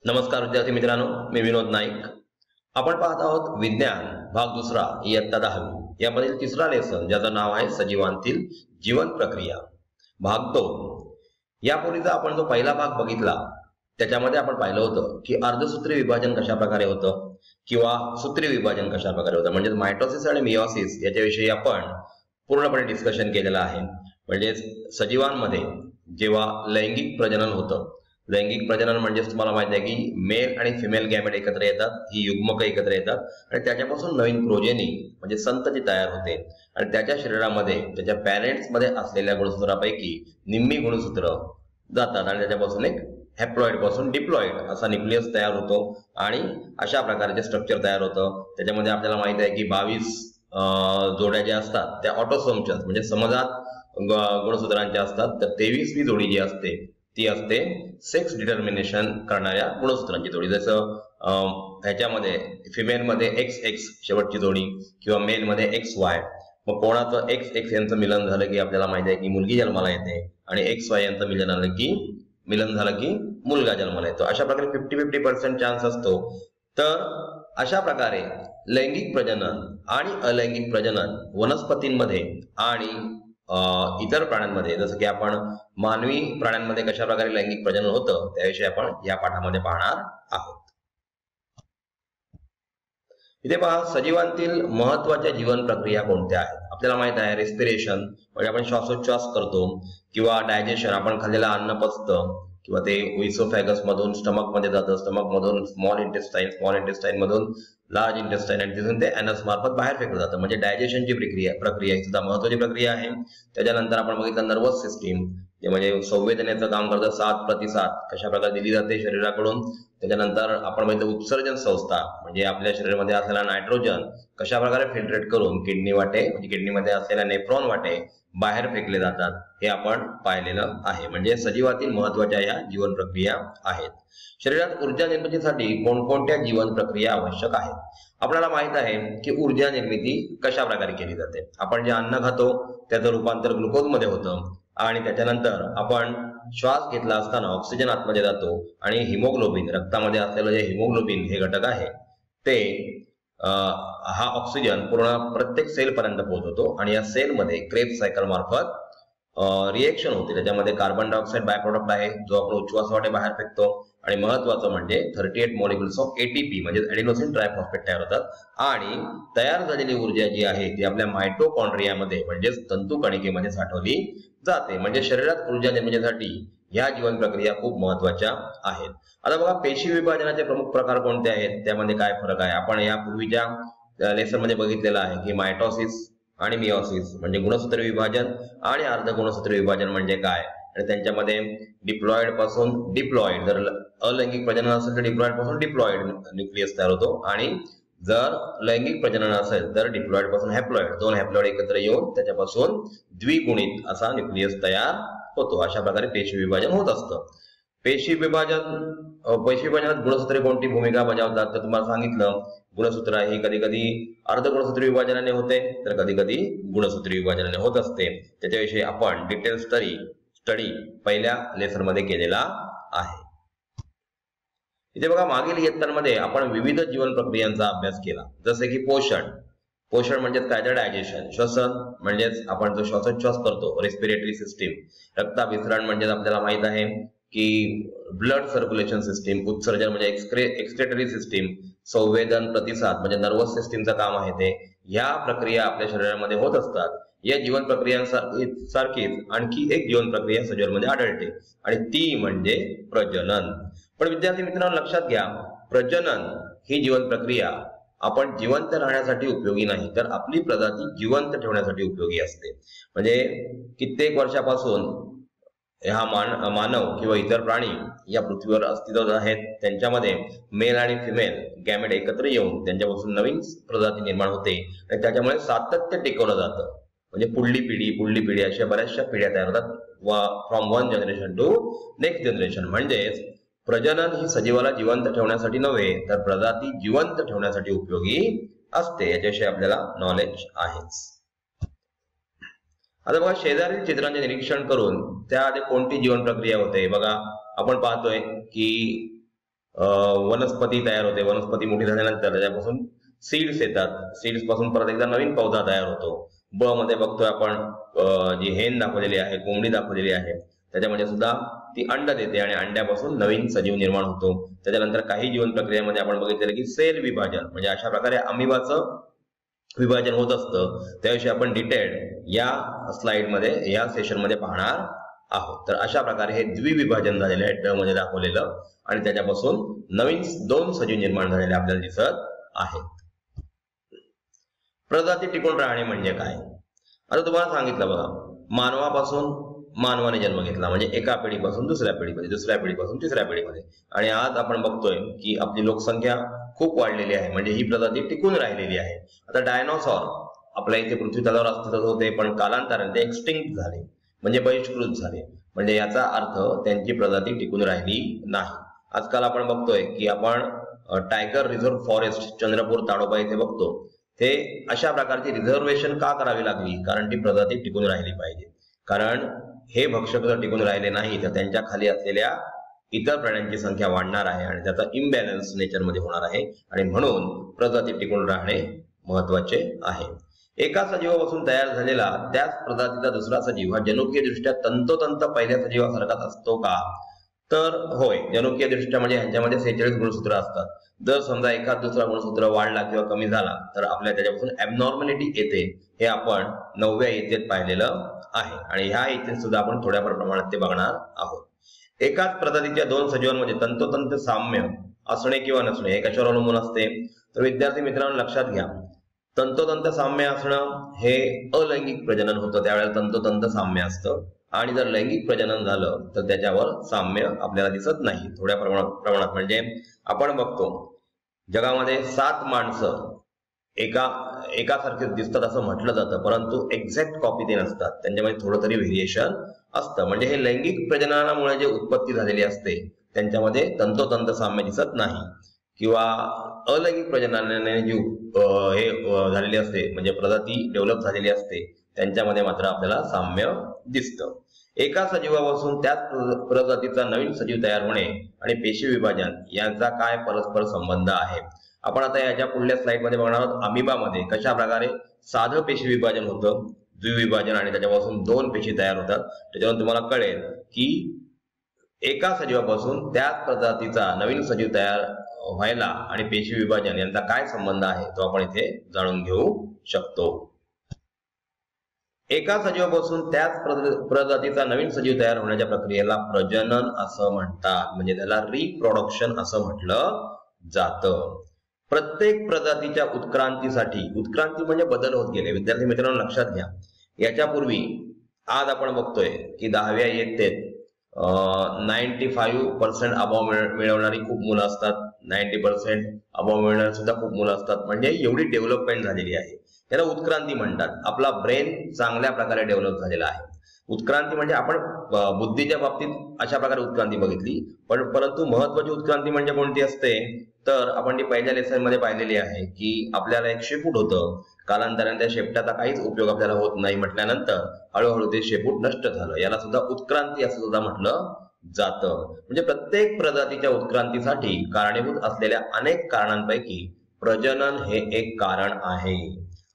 नमस्कार विद्यार्थी मित्रांनो, मी विनोद नाईक. आपण पाहत आहोत विज्ञान भाग दुसरा इयत्ता 10वी यामधील तिसरा लेसन, ज्याचं नाव आहे सजीवांतील जीवन प्रक्रिया भाग 2. यापूर्वीचा आपण जो पहिला भाग बघितला त्याच्यामध्ये आपण पाहिलं होतं की अर्धसूत्री विभाजन कशा प्रकारे होतं किंवा सूत्री विभाजन कशा प्रकारे होतं, म्हणजे मायटोसिस आणि मियोसिस याच्याविषयी आपण पूर्णपणे डिस्कशन केलेलं आहे. म्हणजे सजीवांमध्ये जेव्हा लैंगिक प्रजनन होतं, लैंगिक प्रजनन म्हणजे तुम्हाला माहिती आहे की मेल आणि फिमेल गॅमेट एकत्र येतात, ही युग्मक एकत्र येतात आणि त्याच्यापासून नवीन प्रोजेनी म्हणजे संतती तयार होते आणि त्याच्या शरीरामध्ये त्याच्या पॅरेंट्स मध्ये असलेल्या गुणसूत्रापैकी निम्मी गुणसूत्र जातात आणि त्याच्यापासून एक हॅप्लॉइड पासून डिप्लॉइड असा न्यूक्लियस तयार होतो आणि अशा प्रकारचे स्ट्रक्चर तयार होतं. त्याच्यामध्ये आपल्याला माहिती आहे की 22 जोड्या ज्या असतात त्या ऑटोसोमच्या म्हणजे समजात गुणसूत्रांच्या असतात, तर 23वी जोडी जी असते ती असते सेक्स डिटर्मिनेशन करणाऱ्या गुणसूत्रांची जोडी. जसं ह्याच्यामध्ये फिमेलमध्ये XX शेवटची जोडी किंवा मेलमध्ये XY. मग कोणाचं XX यांचं मिलन झालं की आपल्याला माहिती आहे की मुलगी जन्माला येते आणि XY यांचं मिलन झालं की मुलगा जन्माला येतो. अशा प्रकारे 50-50% चान्स असतो. तर अशा प्रकारे लैंगिक प्रजनन आणि अलैंगिक प्रजनन वनस्पतींमध्ये आणि इतर प्राण्यांमध्ये, जसं की आपण मानवी प्राण्यांमध्ये कशा प्रकारे लैंगिक प्रजनन होतं त्याविषयी आपण या पाठामध्ये पाहणार आहोत. इथे पहा, सजीवांतील महत्वाच्या जीवन प्रक्रिया कोणत्या आहेत. आपल्याला माहित आहे रेस्पिरेशन म्हणजे आपण श्वासोच्छ्वास करतो, किंवा डायजेशन आपण खाल्लेलं अन्न पचतं किंवा ते ओइसोफॅगस मधून स्टमक मध्ये जातं, स्टमक मधून स्मॉल इंटेस्टाईन मधून लार्ज इंटेस्टाईन आणि तिथून ते एनस मार्फत बाहेर फेकलं जातं. म्हणजे डायजेशनची प्रक्रिया ही सुद्धा महत्वाची प्रक्रिया आहे. त्याच्यानंतर आपण बघितलं नर्वस सिस्टीम, म्हणजे संवेदनेचं काम करतं. साथ प्रतिसाद कशा प्रकारे दिली जाते शरीराकडून. त्याच्यानंतर आपण बघितलं उत्सर्जन संस्था, म्हणजे आपल्या शरीरामध्ये असलेला नायट्रोजन कशा प्रकारे फिल्ट्रेट करून किडनी वाटे म्हणजे किडनीमध्ये असलेल्या नेफ्रॉन वाटे बाहेर फेकले जातात, हे आपण पाहिलेलं आहे. म्हणजे सजीवातील महत्वाच्या या जीवन प्रक्रिया आहेत. शरीरात ऊर्जा निर्मितीसाठी कोणकोणत्या जीवन प्रक्रिया आवश्यक आहेत. आपल्याला माहित आहे की ऊर्जा निर्मिती कशा प्रकारे केली जाते. आपण जे अन्न खातो त्याचं रूपांतर ग्लुकोज मध्ये होतं आणि त्याच्यानंतर आपण श्वास घेतला असताना ऑक्सिजन आतमध्ये जातो आणि हिमोग्लोबिन, रक्तामध्ये असलेलं जे हिमोग्लोबिन हे घटक आहे ते हा ऑक्सिजन पूर्ण प्रत्येक सेल पर्यंत पोहोचवतो आणि या सेलमध्ये क्रेब्स सायकल मार्फत रिएक्शन होते. त्याच्यामध्ये कार्बन डायऑक्साईड बाय प्रोडक्ट आहे जो आपण उच्छ्वासावाटे बाहेर फेकतो आणि महत्वाचं म्हणजे 38 मॉलिक्युल्स ऑफ ATP म्हणजे एडिनोसिन ट्रायफॉस्फेट तयार होतात आणि तयार झालेली ऊर्जा जी आहे ती आपल्या मायटोकॉन्ड्रियामध्ये म्हणजे तंतुकणिकेमध्ये साठवली जाते. म्हणजे शरीरात ऊर्जा निर्मितीसाठी या जीवन प्रक्रिया खूप महत्वाच्या आहेत. आता बघा, पेशी विभाजनाचे प्रमुख प्रकार कोणते आहेत, त्यामध्ये काय फरक आहे. आपण यापूर्वीच्या लेसन मध्ये बघितलेलं आहे की मायटोसिस आणि मियोसिस म्हणजे गुणसूत्र विभाजन आणि अर्ध गुणसूत्र विभाजन म्हणजे काय, आणि त्यांच्यामध्ये डिप्लॉइड पासून डिप्लॉइड, जर अलैंगिक प्रजनन असेल तर डिप्लॉइड पासून डिप्लॉइड न्यूक्लियस तयार होतो आणि जर लैंगिक प्रजनन असेल तर डिप्लॉइड पासून हॅप्लॉइड, दोन हॅप्लॉइड एकत्र येऊन त्याच्यापासून द्विगुणित असा न्यूक्लियस तयार होतो. अशा प्रकारे पेशी विभाजन होत असतं. पेशी विभाजनात गुणसूत्रे कोणती भूमिका बजावतात, तर तुम्हाला सांगितलं गुणसूत्र ही कधी कधी अर्ध गुणसूत्र विभाजनाने होते तर कधी कधी गुणसूत्र विभाजनाने होत असते. त्याच्याविषयी आपण डिटेल स्टडी पहिल्या लेसन मध्ये केलेला आहे. इथे बघा, मागील इयत्तांमध्ये आपण विविध जीवन प्रक्रियांचा अभ्यास केला, जसे की पोषण म्हणजे काय, तर डायजेशन. श्वसन म्हणजेच आपण जो श्वासोच्छ्वास करतो, रेस्पिरेटरी सिस्टीम. रक्ताभिसरण म्हणजे आपल्याला माहित आहे की ब्लड सर्क्युलेशन सिस्टीम. उत्सर्जन म्हणजे एक्सक्रेटरी सिस्टीम. संवेदन प्रतिसाद म्हणजे नर्वस सिस्टीमचं काम आहे ते. ह्या प्रक्रिया आपल्या शरीरामध्ये होत असतात. या जीवन प्रक्रियांसारखीच आणखी एक जीवन प्रक्रिया सजीवांमध्ये आढळते आणि ती म्हणजे प्रजनन. पण विद्यार्थी मित्रांनो, लक्षात घ्या, प्रजनन ही जीवन प्रक्रिया आपण जिवंत राहण्यासाठी उपयोगी नाही, तर आपली प्रजाती जिवंत ठेवण्यासाठी उपयोगी असते. म्हणजे कित्येक वर्षापासून हा मानव किंवा इतर प्राणी या पृथ्वीवर अस्तित्वात आहेत. त्यांच्यामध्ये मेल आणि फिमेल गॅमेट एकत्र येऊन त्यांच्यापासून नवीन प्रजाती निर्माण होते आणि त्याच्यामुळे सातत्य टिकवलं जातं. म्हणजे पुढली पिढी अशा बऱ्याचशा पिढ्या तयार होतात from one generation to next generation. म्हणजेच प्रजनन ही सजीवाला जिवंत ठेवण्यासाठी नव्हे, तर प्रजाती जिवंत ठेवण्यासाठी उपयोगी असते. याच्याविषयी आपल्याला नॉलेज आहेच. आता बघा, शेजारील चित्रांचे निरीक्षण करून त्याआधी कोणती जीवन प्रक्रिया होते. बघा, आपण पाहतोय की वनस्पती तयार होते, वनस्पती मोठी झाल्यानंतर त्याच्यापासून सीड्स येतात, सीड्स पासून परत एकदा नवीन पौधा तयार होतो. ब मध्ये बघतोय आपण जी हेन दाखवलेली आहे, कोंबडी दाखवलेली आहे, त्याच्यामध्ये सुद्धा ती अंड देते आणि अंड्यापासून नवीन सजीव निर्माण होतो. त्याच्यानंतर काही जीवन प्रक्रियेमध्ये आपण बघितलेलं की सेल विभाजन, म्हणजे अशा प्रकारे अमिबाचं विभाजन होत असतं. त्याविषयी आपण डिटेल्ड या स्लाइडमध्ये या सेशनमध्ये पाहणार आहोत. तर अशा प्रकारे हे द्विविभाजन झालेलं आहे ट मध्ये दाखवलेलं आणि त्याच्यापासून नवीन 2 सजीव निर्माण झालेले आपल्याला दिसत आहेत. प्रजाती टिकून राहणे म्हणजे काय? आता तुम्हाला सांगितलं बघा, मानवापासून मानवाने जन्म घेतला म्हणजे एका पिढीपासून दुसऱ्या पिढीमध्ये, दुसऱ्या पिढीपासून तिसऱ्या पिढीमध्ये, आणि आज आपण बघतोय की आपली लोकसंख्या खूप वाढलेली आहे, म्हणजे ही प्रजाती टिकून राहिलेली आहे. आता डायनोसॉर आपल्या इथे पृथ्वी तलावर अस्तित्वात होते, पण कालांतराने ते एक्सटिंक्ट झाले, म्हणजे बहिष्कृत झाले. म्हणजे याचा अर्थ त्यांची प्रजाती टिकून राहिली नाही. आजकाल आपण बघतोय की आपण tiger reserve forest Chandrapur Tadoba इथे बघतो, ते अशा प्रकारची रिझर्वेशन का करावी लागली? कारण ती प्रजाती टिकून राहिली पाहिजे. कारण हे भक्षक जर टिकून राहिले नाही तर त्यांच्या खाली असलेल्या इतर प्राण्यांची संख्या वाढणार आहे आणि त्याचा इम्बॅलन्स नेचरमध्ये होणार आहे, आणि म्हणून प्रजाती टिकून राहणे महत्वाचे आहे. एका सजीवापासून तयार झालेला त्याच प्रजातीचा दुसरा सजीव हा जनुकीय दृष्ट्या तंतोतंत पहिल्या सजीवासारखाच असतो का? तर होय, जनुकीय दृष्ट्या म्हणजे ह्यांच्यामध्ये 46 गुणसूत्र असतात. जर समजा एखाद दुसरा गुणसूत्र वाढला किंवा कमी झाला तर आपल्या त्याच्यापासून ॲबनॉर्मॅलिटी येते. हे आपण 9व्या इयत्तेत पाहिलेलं आहे आणि ह्या इयत्तेत सुद्धा आपण थोड्या प्रमाणात ते बघणार आहोत. एकाच प्रजातीच्या 2 सजीवांमध्ये तंतोतंत साम्य असणे किंवा नसणे हे कशावर अवलंबून असते? तर विद्यार्थी मित्रांनो लक्षात घ्या, तंतोतंत साम्य असणं हे अलैंगिक प्रजनन होतं, त्यावेळेला तंतोतंत साम्य असतं, आणि जर लैंगिक प्रजनन झालं तर त्याच्यावर साम्य आपल्याला दिसत नाही थोड्या प्रमाणात. म्हणजे आपण बघतो जगामध्ये 7 माणसं एकासारखे दिसतात असं म्हटलं जातं, परंतु एक्झॅक्ट कॉपी ते नसतात, त्यांच्यामध्ये थोडं तरी व्हेरिएशन असतं. म्हणजे हे लैंगिक प्रजननामुळे जे उत्पत्ती झालेली असते त्यांच्यामध्ये तंतोतंत साम्य दिसत नाही, किंवा अलैंगिक प्रजननाने जी हे झालेली असते म्हणजे प्रजाती डेव्हलप झालेली असते त्यांच्यामध्ये मात्र आपल्याला साम्य दिसतं. एका सजीवापासून त्याच प्रजातीचा नवीन सजीव तयार होणे आणि पेशी विभाजन यांचा काय परस्पर संबंध आहे? आपण आता याच्या पुढल्या स्लाइडमध्ये बघणार आहोत अमिबामध्ये कशा प्रकारे साधं पेशी विभाजन होतं, द्विविभाजन, आणि त्याच्यापासून 2 पेशी तयार होतात. त्याच्यावरून तुम्हाला कळेल की एका सजीवापासून त्याच प्रजातीचा नवीन सजीव तयार व्हायला आणि पेशी विभाजन यांचा काय संबंध आहे तो आपण इथे जाणून घेऊ शकतो. एका सजीवापासून त्याच प्रजातीचा नवीन सजीव तयार होण्याच्या प्रक्रियेला प्रजनन असं म्हणतात, म्हणजे त्याला रिप्रोडक्शन असं म्हटलं जातं. प्रत्येक प्रजातीच्या उत्क्रांतीसाठी, उत्क्रांती म्हणजे बदल होत गेले. विद्यार्थी मित्रांनो लक्षात घ्या, याच्यापूर्वी आज आपण बघतोय की 10व्या इयत्तेत 95% अभाव मिळवणारी खूप मुलं असतात, 90% अभाव मिळवणारी सुद्धा खूप मुलं असतात. म्हणजे एवढी डेव्हलपमेंट झालेली आहे, त्याला उत्क्रांती म्हणतात. आपला ब्रेन चांगल्या प्रकारे डेव्हलप झालेला आहे. उत्क्रांती म्हणजे आपण बुद्धीच्या बाबतीत अशा प्रकारे उत्क्रांती बघितली, परंतु महत्वाची उत्क्रांती म्हणजे कोणती असते? तर आपण ती पहिल्या लेसन मध्ये पाहिलेली आहे की आपल्याला एक शेपूट होतं, कालांतराने त्या शेपटाचा काहीच उपयोग आपल्याला होत नाही म्हटल्यानंतर हळूहळू ते शेपूट नष्ट झालं. याला सुद्धा उत्क्रांती असं सुद्धा म्हटलं जातं. म्हणजे प्रत्येक प्रजातीच्या उत्क्रांतीसाठी कारणीभूत असलेल्या अनेक कारणांपैकी प्रजनन हे एक कारण आहे.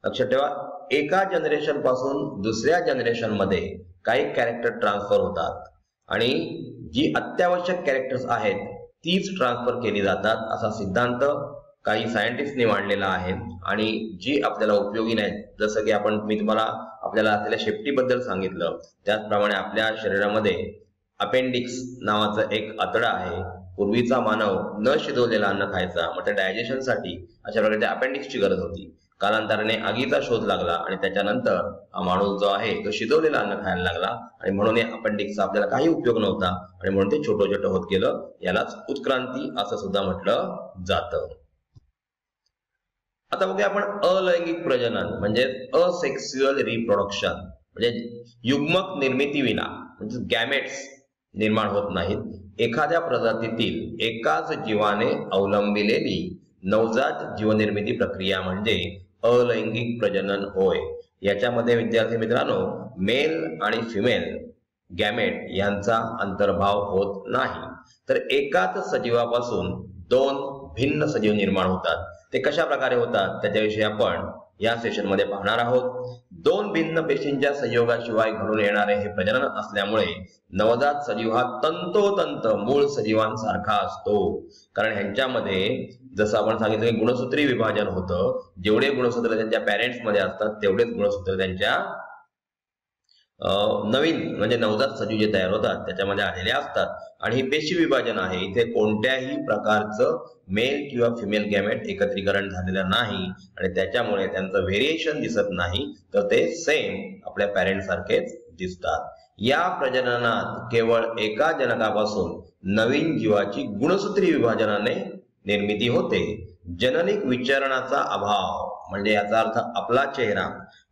लक्षात ठेवा, एका जनरेशन पासून दुसऱ्या जनरेशन मध्ये काही कॅरेक्टर ट्रान्सफर होतात आणि जी अत्यावश्यक कॅरेक्टर्स आहेत तीच ट्रान्सफर केली जातात असा सिद्धांत काही सायंटिस्टने मांडलेला आहे. आणि जी आपल्याला उपयोगी नाही, जसं की मी तुम्हाला आपल्याला असलेल्या शेपटीबद्दल सांगितलं, त्याचप्रमाणे आपल्या शरीरामध्ये अपेंडिक्स नावाचं एक आतडा आहे. पूर्वीचा मानव न शिजवलेलं अन्न खायचा, मग त्या डायजेशनसाठी अशा प्रकारच्या अपेंडिक्सची गरज होती. कालांतराने आगीचा शोध लागला आणि त्याच्यानंतर हा माणूस जो आहे तो शिजवलेला अन्न खायला लागला आणि म्हणून या अपेंडिक्सचा आपल्याला काही उपयोग नव्हता आणि म्हणून ते छोटं छोटं होत गेलं. यालाच उत्क्रांती असं सुद्धा म्हटलं जातं. आता बघूया आपण अलैंगिक प्रजनन म्हणजे असेक्स्युअल रिप्रोडक्शन, म्हणजे युग्मक निर्मिती विना म्हणजे गॅमेट्स निर्माण होत नाहीत. एखाद्या प्रजातीतील एकाच जीवाने अवलंबिलेली नवजात जीवनिर्मिती प्रक्रिया म्हणजे अलैंगिक प्रजनन होय. याच्यामध्ये विद्यार्थी मित्रांनो मेल आणि फिमेल गॅमेट यांचा अंतर्भाव होत नाही. तर एकाच सजीवापासून दोन भिन्न सजीव निर्माण होतात. ते कशा प्रकारे होतात त्याच्याविषयी आपण या सेशन मध्ये पाहणार आहोत. दोन भिन्न पेशींच्या संयोगाशिवाय घडून येणारे हे प्रजनन असल्यामुळे नवजात सजीव हा तंतोतंत मूळ सजीवांसारखा असतो. कारण ह्यांच्यामध्ये जसं आपण सांगितलं की गुणसूत्री विभाजन होतं. जेवढे गुणसूत्र त्यांच्या पॅरेंट्स मध्ये असतात तेवढेच गुणसूत्र त्यांच्या नवीन म्हणजे नवजात सजीव जे तयार होतात त्याच्यामध्ये आलेले असतात. आणि ही पेशी विभाजन आहे. इथे कोणत्याही प्रकारचं मेल किंवा फिमेल गॅमेट एकत्रीकरण झालेलं नाही आणि त्याच्यामुळे त्यांचं व्हेरिएशन दिसत नाही, तर ते सेम आपल्या पॅरेंट सारखेच दिसतात. या प्रजननात केवळ एका जनकापासून नवीन जीवाची गुणसूत्री विभाजनाने निर्मिती होते. जननिक विचरणाचा अभाव म्हणजे याचा अर्थ आपला चेहरा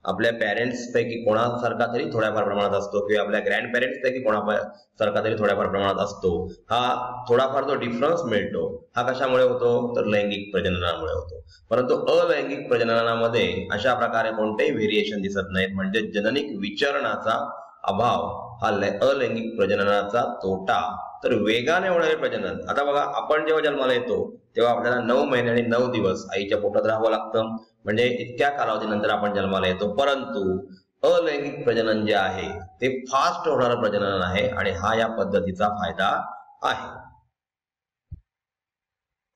आपल्या पॅरेंट्स पैकी कोणासारखा तरी थोड्याफार प्रमाणात असतो किंवा आपल्या ग्रँड पॅरेंट्स पैकी कोणासारखा तरी थोड्याफार प्रमाणात असतो. हा थोडाफार जो डिफरन्स मिळतो हा कशामुळे होतो तर लैंगिक प्रजननामुळे होतो. परंतु अलैंगिक प्रजननामध्ये अशा प्रकारे कोणतेही व्हेरिएशन दिसत नाहीत. म्हणजे जननिक विचरणाचा अभाव हा अलैंगिक प्रजननाचा तोटा. तर वेगाने होणारे प्रजनन, आता बघा आपण जेव्हा जन्माला येतो तेव्हा आपल्याला 9 महिने आणि 9 दिवस आईच्या पोटात राहावं लागतं. म्हणजे इतक्या कालावधीनंतर आपण जन्माला येतो. परंतु अलैंगिक प्रजनन जे आहे ते फास्ट होणारं प्रजनन आहे आणि हा या पद्धतीचा फायदा आहे.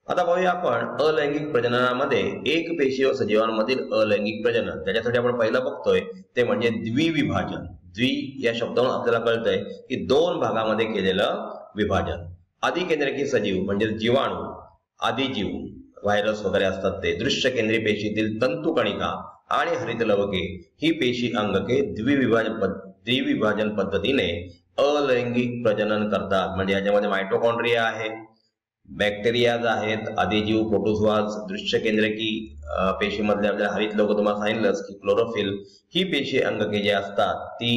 आता पाहूया आपण अलैंगिक प्रजननामध्ये एक पेशीय सजीवांमधील अलैंगिक प्रजनन. त्याच्यासाठी आपण पहिलं बघतोय ते म्हणजे द्विविभाजन. द्वि या शब्दावरून आपल्याला कळतंय की दोन भागामध्ये केलेलं विभाजन. आदिकेंद्रकी सजीव म्हणजे जीवाणू, आदिजीव, व्हायरस वगैरे असतात ते, दृश्य केंद्रीय पेशीतील तंतुकणिका आणि हरितलवके ही पेशी अंगके द्विविभाजन पद्धतीने अलैंगिक प्रजनन करतात. म्हणजे याच्यामध्ये मायटोकॉन्ड्रिया आहे, बॅक्टेरियाज आहेत, आदिजीव, प्रोटोझोआज, दृश्य केंद्रकी पेशीमधले आपल्याला हरितलवक तुम्हाला सांगितलंच की क्लोरोफिल ही पेशी अंगके जे असतात ती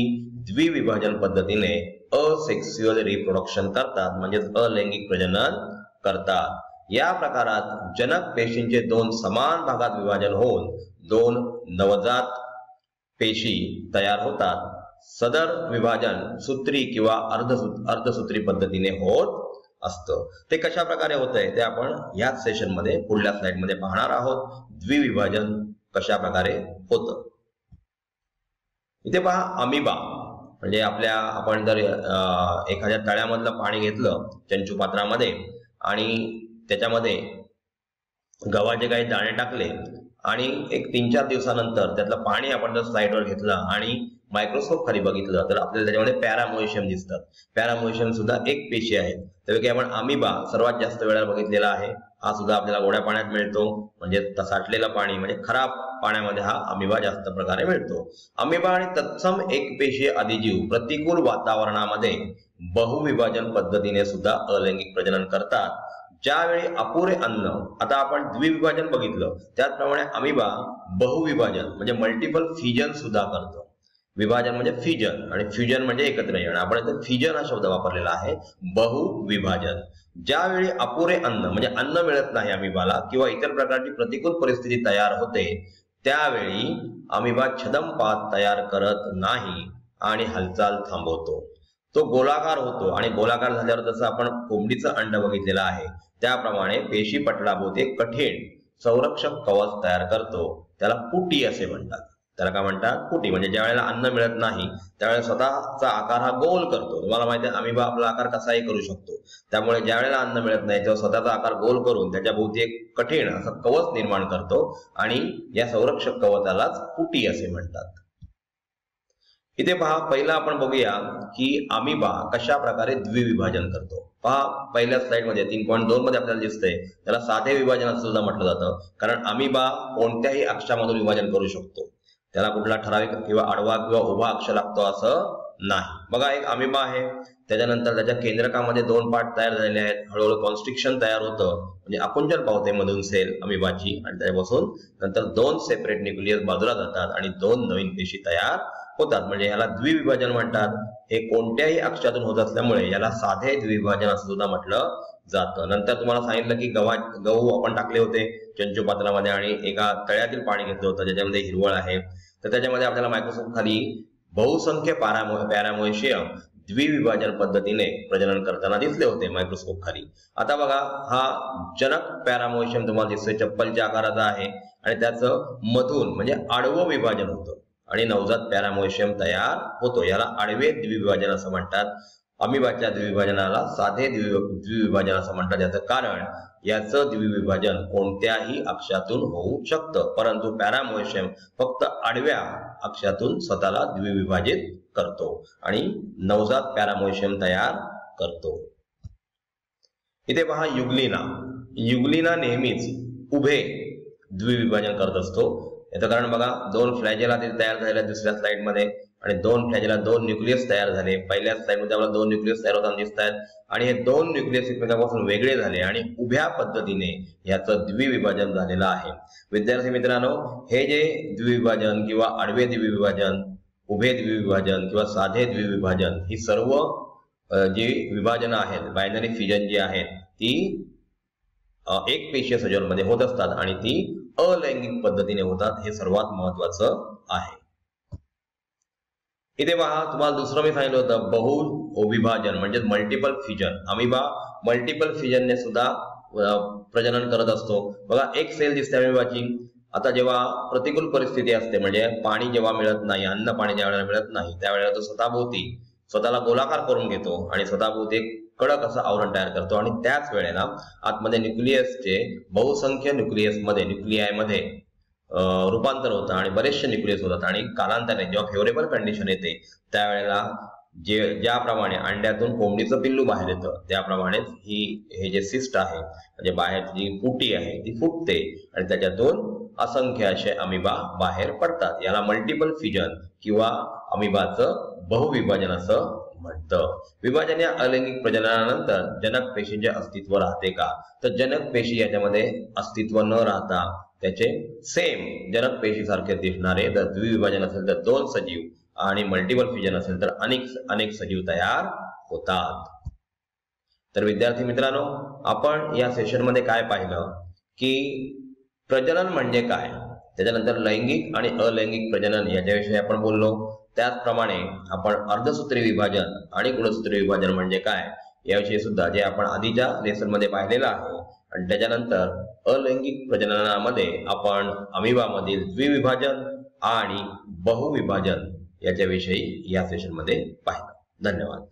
द्विविभाजन पद्धतीने असेक्स्युअल रिप्रोडक्शन करतात म्हणजेच अलैंगिक प्रजनन करतात. या प्रकारात जनक पेशींचे दोन समान भागात विभाजन होऊन दोन नवजात पेशी तयार होतात. सदर विभाजन सूत्री किंवा अर्धसूत्री पद्धतीने होत असतं. ते कशा प्रकारे होतंय ते आपण याच सेशन मध्ये पुढल्या स्लाइड मध्ये पाहणार आहोत. द्विविभाजन कशा प्रकारे होतं. इथे पहा अमिबा म्हणजे आपण जर एखाद्या तळ्यामधलं पाणी घेतलं चंचुपात्रामध्ये आणि त्याच्यामध्ये गव्हाचे काही दाणे टाकले आणि एक 3-4 दिवसानंतर त्यातलं पाणी आपण जर स्लाइडवर घेतलं आणि मायक्रोस्कोप खाली बघितलं तर आपल्याला त्याच्यामध्ये पॅरामोइशियम दिसतात. पॅरामोइशियम सुद्धा एक पेशी आहे. त्यापैकी आपण अमिबा सर्वात जास्त वेळा बघितलेला आहे. हा सुद्धा आपल्याला गोड्या पाण्यात मिळतो. म्हणजे साठलेलं पाणी म्हणजे खराब पाण्यामध्ये हा अमिबा जास्त प्रकारे मिळतो. अमिबा आणि तत्सम एकपेशीय आदिजीव प्रतिकूल वातावरणामध्ये बहुविभाजन पद्धतीने सुद्धा अलैंगिक प्रजनन करतात. ज्यावेळी अपुरे अन्न, आता आपण द्विविभाजन बघितलं त्याचप्रमाणे अमिबा बहुविभाजन म्हणजे मल्टिपल फ्युजन सुद्धा करतो. विभाजन म्हणजे फ्युजन आणि फ्युजन म्हणजे एकत्र येणं. आपण इथे फ्युजन हा शब्द वापरलेला आहे. बहुविभाजन ज्यावेळी अपुरे अन्न म्हणजे अन्न मिळत नाही अमिबाला किंवा इतर प्रकारची प्रतिकूल परिस्थिती तयार होते त्यावेळी अमिबा छदमपात तयार करत नाही आणि हालचाल थांबवतो. तो गोलाकार होतो आणि गोलाकार झाल्यावर जसं आपण कोंबडीचं अंड बघितलेलं आहे त्याप्रमाणे पेशी पटलाभोवती कठीण संरक्षक कवच तयार करतो. त्याला पुटी असे म्हणतात. त्याला काय म्हणतात? पुटी. म्हणजे ज्या वेळेला अन्न मिळत नाही त्यावेळेला स्वतःचा आकार हा गोल करतो. तुम्हाला माहिती आहे अमिबा आपला आकार कसाही करू शकतो. त्यामुळे ज्या वेळेला अन्न मिळत नाही तेव्हा स्वतःचा आकार गोल करून त्याच्या भोवती एक कठीण असं कवच निर्माण करतो आणि या संरक्षक कवचालाच पुटी असे म्हणतात. इथे पहा पहिला आपण बघूया की अमिबा कशा प्रकारे द्विविभाजन करतो. पहा पहिल्या स्लाइड मध्ये 3.2 मध्ये आपल्याला दिसतंय त्याला साधे विभाजन असं सुद्धा म्हटलं जातं. कारण अमिबा कोणत्याही अक्षामधून विभाजन करू शकतो. त्याला कुठला ठराविक किंवा आडवा किंवा उभा अक्ष लागतो असं नाही. बघा एक अमिबा आहे, त्याच्यानंतर त्याच्या केंद्रकामध्ये 2 पार्ट तयार झालेले आहेत. हळूहळू कॉन्स्ट्रिक्शन तयार होतं म्हणजे आकुंचन पावते मधून सेल अमिबाची आणि त्यापासून नंतर 2 सेपरेट न्यूक्लियस बाजूला जातात आणि 2 नवीन पेशी तयार होतात. म्हणजे याला द्विविभाजन म्हणतात. हे कोणत्याही अक्षातून होत असल्यामुळे याला साधे द्विविभाजन असं सुद्धा म्हटलं जातं. नंतर तुम्हाला सांगितलं की गहू आपण टाकले होते चंचुपात्रामध्ये आणि एका तळ्यातील पाणी घेतलं होतं ज्याच्यामध्ये हिरवळ आहे. तर त्याच्यामध्ये आपल्याला मायक्रोस्कोप खाली बहुसंख्य पॅरामोइशियम द्विविभाजन पद्धतीने प्रजनन करताना दिसले होते मायक्रोस्कोप खाली. आता बघा हा जनक पॅरामोशियम तुम्हाला दिसतोय, चप्पलच्या आकाराचा आहे आणि त्याचं मधून म्हणजे आडवं विभाजन होतं आणि नवजात पॅरामोशियम तयार होतो. याला आडवे द्विविभाजन असं म्हणतात. अमिबाच्या द्विविभाजनाला साधे द्विविभाजन असं म्हणतात. याचं कारण याचं द्विविभाजन कोणत्याही अक्षातून होऊ शकतं, परंतु पॅरामोशियम फक्त आडव्या अक्षातून स्वतःला द्विविभाजित करतो आणि नवजात पॅरामोशियम तयार करतो. इथे पहा युग्लिना. युग्लिना नेहमीच उभे द्विविभाजन करत असतो. याचं कारण बघा, 2 फ्लॅजेला तयार झालेल्या दुसऱ्या स्लाइड मध्ये आणि 2 फ्लॅजेला 2 न्यूक्लियस तयार झाले. पहिल्या स्लाइड मध्ये आपल्याला 2 न्यूक्लियस तयार होताना दिसत आहेत आणि हे 2 न्यूक्लियस एकमेकांपासून वेगळे झाले आणि उभ्या पद्धतीने याचं द्विविभाजन झालेलं आहे. विद्यार्थी मित्रांनो, हे जे द्विविभाजन किंवा आडवे द्विविभाजन, उभे द्विविभाजन किंवा साधे द्विविभाजन ही सर्व जी विभाजन आहेत, बायनरी फिजन जी आहेत, ती एक पेशीय सजीवांमध्ये होत असतात आणि ती अलैंगिक पद्धतीने होतात. हे सर्वात महत्वाचं आहे. इथे पहा, तुम्हाला दुसरं मी सांगितलं होतं बहुविभाजन म्हणजे मल्टिपल फिजन. अमिबा मल्टिपल फिजनने सुद्धा प्रजनन करत असतो. बघा, एक सेल दिसते अमिबाची. आता जेव्हा प्रतिकूल परिस्थिती असते म्हणजे पाणी जेव्हा मिळत नाही, अन्न पाणी ज्या वेळेला मिळत नाही, त्यावेळेला तो स्वतःला गोलाकार करून घेतो आणि स्वतःभोवती एक कडक असं आवरण तयार करतो आणि त्याच वेळेला आतमध्ये न्यूक्लियसचे बहुसंख्य न्यूक्लियामध्ये रूपांतर होतं आणि बरेचसे न्यूक्लियस होतात आणि कालांतराने जेव्हा फेवरेबल कंडिशन येते त्यावेळेला ज्याप्रमाणे अंड्यातून कोंबडीचं पिल्लू बाहेर येतं त्याप्रमाणेच हे जे सिस्ट आहे म्हणजे बाहेरची जी पुटी आहे ती फुटते आणि त्याच्यातून असंख्य असे अमिबा बाहेर पडतात. याला मल्टिपल फिजन किंवा अमिबाचं बहुविभाजन असं म्हणतं. विभाजन या अलैंगिक प्रजननानंतर जनक पेशींचे अस्तित्व राहते का? तर जनक पेशी याच्यामध्ये अस्तित्व न राहता त्याचे सेम जनक पेशी सारखे दिसणारे जर द्विविभाजन असेल तर 2 सजीव आणि मल्टिपल फिजन असेल तर अनेक सजीव तयार होतात. तर विद्यार्थी मित्रांनो, आपण या सेशन मध्ये काय पाहिलं की प्रजनन म्हणजे काय, त्याच्यानंतर लैंगिक आणि अलैंगिक प्रजनन याच्याविषयी आपण बोललो. त्याचप्रमाणे आपण अर्धसूत्री विभाजन आणि गुणसूत्री विभाजन म्हणजे काय याविषयी सुद्धा जे आपण आधीच्या लेसन मध्ये पाहिलेलं आहे. आणि त्याच्यानंतर अलैंगिक प्रजननामध्ये आपण अमिबामधील द्विविभाजन आणि बहुविभाजन याच्याविषयी या सेशन मध्ये पाहिलं. धन्यवाद.